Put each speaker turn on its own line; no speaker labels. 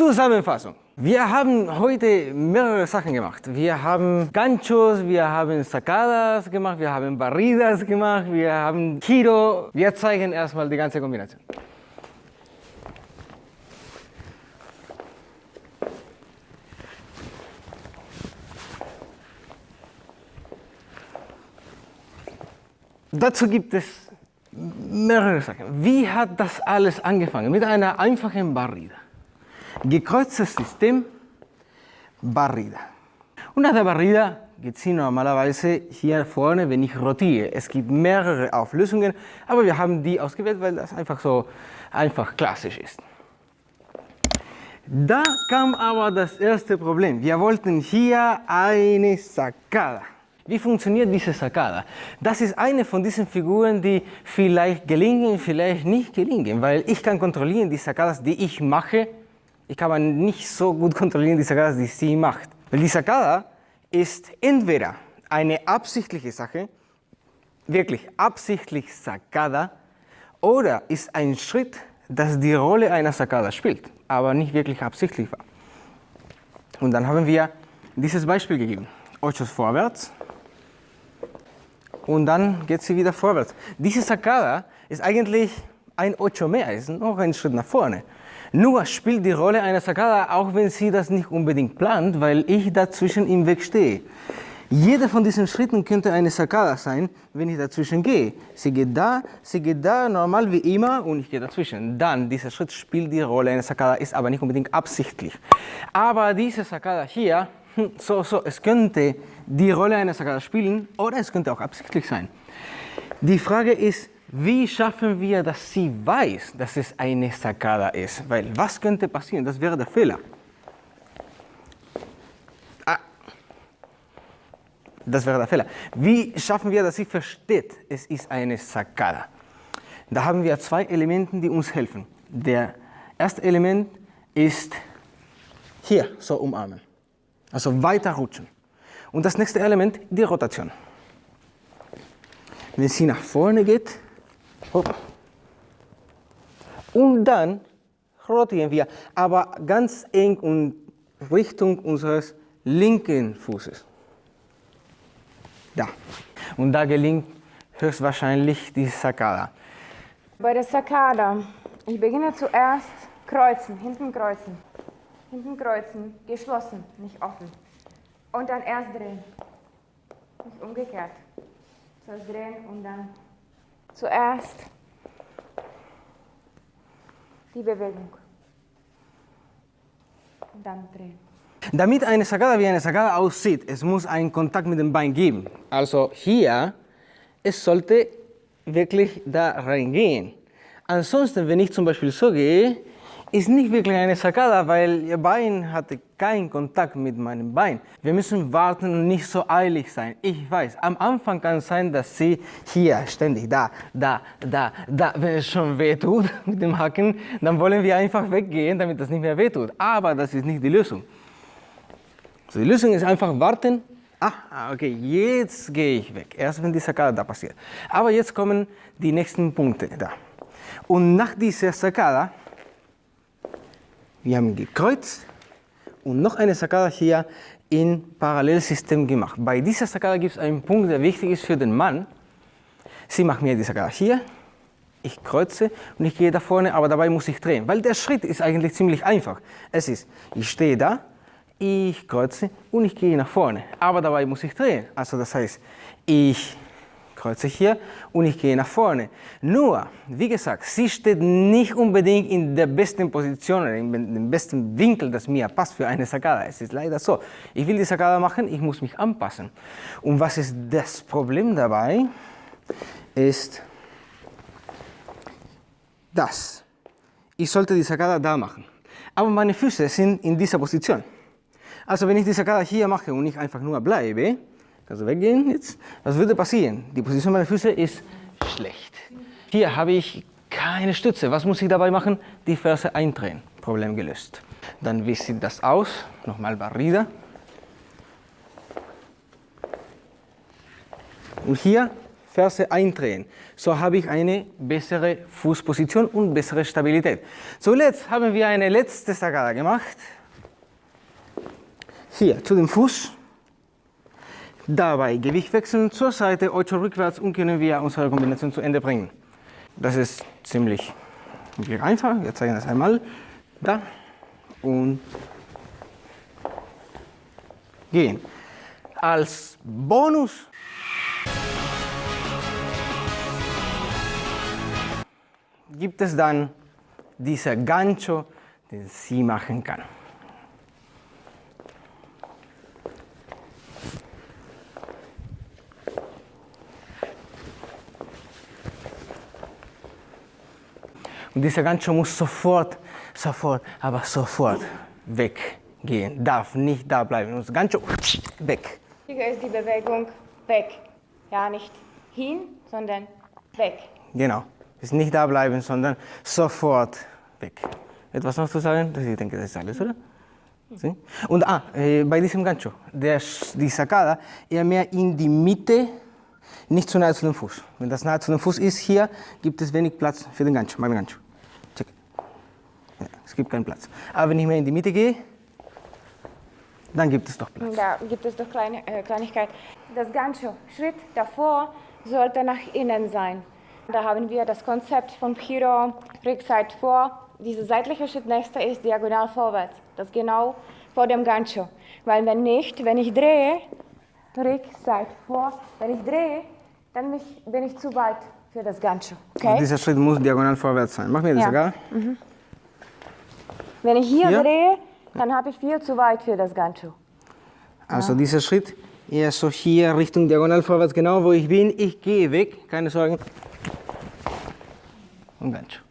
Zusammenfassung. Wir haben heute mehrere Sachen gemacht. Wir haben Ganchos, wir haben Sacadas gemacht, wir haben Barridas gemacht, wir haben Giro. Wir zeigen erstmal die ganze Kombination. Dazu gibt es mehrere Sachen. Wie hat das alles angefangen? Mit einer einfachen Barrida. Gekreuztes System, Barrida. Und nach der Barrida geht sie normalerweise hier vorne, wenn ich rotiere. Es gibt mehrere Auflösungen, aber wir haben die ausgewählt, weil das einfach so einfach klassisch ist. Da kam aber das erste Problem. Wir wollten hier eine Sacada. Wie funktioniert diese Sacada? Das ist eine von diesen Figuren, die vielleicht gelingen, vielleicht nicht gelingen, weil ich kann kontrollieren die Sacadas, die ich mache. Ich kann aber nicht so gut kontrollieren die Saccadas, die sie macht. Weil die Saccada ist entweder eine absichtliche Sache, wirklich absichtlich Saccada, oder ist ein Schritt, das die Rolle einer Saccada spielt, aber nicht wirklich absichtlich war. Und dann haben wir dieses Beispiel gegeben. Ochos vorwärts und dann geht sie wieder vorwärts. Diese Saccada ist eigentlich ein Ocho mehr, ist noch ein Schritt nach vorne. Nur spielt die Rolle einer Saccada, auch wenn sie das nicht unbedingt plant, weil ich dazwischen im Weg stehe. Jeder von diesen Schritten könnte eine Saccada sein, wenn ich dazwischen gehe. Sie geht da, normal wie immer und ich gehe dazwischen. Dann, dieser Schritt spielt die Rolle einer Saccada, ist aber nicht unbedingt absichtlich. Aber diese Saccada hier, es könnte die Rolle einer Saccada spielen oder es könnte auch absichtlich sein. Die Frage ist, wie schaffen wir, dass sie weiß, dass es eine Saccada ist? Weil was könnte passieren? Das wäre der Fehler. Das wäre der Fehler. Wie schaffen wir, dass sie versteht, es ist eine Saccada? Da haben wir zwei Elemente, die uns helfen. Der erste Element ist hier, so umarmen. Also weiter rutschen. Und das nächste Element, die Rotation. Wenn sie nach vorne geht, und dann rotieren wir, aber ganz eng und Richtung unseres linken Fußes. Da. Und da gelingt höchstwahrscheinlich die Saccada.
Bei der Saccada, ich beginne zuerst kreuzen, hinten kreuzen, geschlossen, nicht offen. Und dann erst drehen, nicht umgekehrt. Zuerst drehen und dann zuerst die Bewegung und dann drehen.
Damit eine Saccada wie eine Saccada aussieht, es muss einen Kontakt mit dem Bein geben. Also hier, es sollte wirklich da reingehen. Ansonsten, wenn ich zum Beispiel so gehe, ist nicht wirklich eine Saccada, weil ihr Bein hatte keinen Kontakt mit meinem Bein. Wir müssen warten und nicht so eilig sein. Ich weiß, am Anfang kann es sein, dass sie hier ständig da, wenn es schon weh tut mit dem Haken, dann wollen wir einfach weggehen, damit das nicht mehr weh tut. Aber das ist nicht die Lösung. Also die Lösung ist einfach warten. Okay, jetzt gehe ich weg. Erst wenn die Saccada da passiert. Aber jetzt kommen die nächsten Punkte da. Und nach dieser Saccada, wir haben gekreuzt und noch eine Saccada hier im Parallelsystem gemacht. Bei dieser Saccada gibt es einen Punkt, der wichtig ist für den Mann. Sie macht mir die Saccada hier, ich kreuze und ich gehe da vorne, aber dabei muss ich drehen. Weil der Schritt ist eigentlich ziemlich einfach. Es ist, ich stehe da, ich kreuze und ich gehe nach vorne. Aber dabei muss ich drehen. Also das heißt, ich kreuze hier und ich gehe nach vorne. Nur, wie gesagt, sie steht nicht unbedingt in der besten Position oder in dem besten Winkel, das mir passt für eine Saccada. Es ist leider so. Ich will die Saccada machen, ich muss mich anpassen. Und was ist das Problem dabei? Ist das. Ich sollte die Saccada da machen. Aber meine Füße sind in dieser Position. Also wenn ich die Saccada hier mache und ich einfach nur bleibe, kannst du weggehen jetzt, was würde passieren? Die Position meiner Füße ist schlecht. Hier habe ich keine Stütze. Was muss ich dabei machen? Die Ferse eindrehen. Problem gelöst. Dann, wie sieht das aus? Nochmal Barrida. Und hier Ferse eindrehen. So habe ich eine bessere Fußposition und bessere Stabilität. Zuletzt haben wir eine letzte Sacada gemacht. Hier zu dem Fuß. Dabei Gewicht wechseln zur Seite, 8 rückwärts und können wir unsere Kombination zu Ende bringen. Das ist ziemlich einfach. Wir zeigen das einmal. Da und gehen. Als Bonus gibt es dann dieser Gancho, den sie machen kann. Und dieser Gancho muss sofort weggehen, darf nicht da bleiben. Das Gancho weg.
Wichtiger ist die Bewegung weg. Ja, nicht hin, sondern weg.
Genau. Ist nicht da bleiben, sondern sofort weg. Etwas noch zu sagen? Ich denke, das ist alles, oder? Sie? Und bei diesem Gancho, die Sacada eher mehr in die Mitte, nicht zu nahe zu dem Fuß. Wenn das nahe zu dem Fuß ist, hier gibt es wenig Platz für den Gancho. Mein Gancho. Check. Ja, es gibt keinen Platz. Aber wenn ich mehr in die Mitte gehe, dann gibt es doch Platz.
Da gibt es doch Kleinigkeit. Das Gancho, Schritt davor, sollte nach innen sein. Da haben wir das Konzept von Piro, Rückseite vor. Dieser seitliche Schritt nächster ist diagonal vorwärts. Das genau vor dem Gancho. Weil wenn nicht, wenn ich drehe, Rückseite vor, wenn ich drehe, dann bin ich zu weit für das Gancho. Okay?
Und dieser Schritt muss diagonal vorwärts sein. Mach mir das sogar.
Wenn ich hier drehe, dann habe ich viel zu weit für das Gancho.
Also dieser Schritt eher so hier Richtung diagonal vorwärts, genau wo ich bin. Ich gehe weg, keine Sorgen. Und Gancho.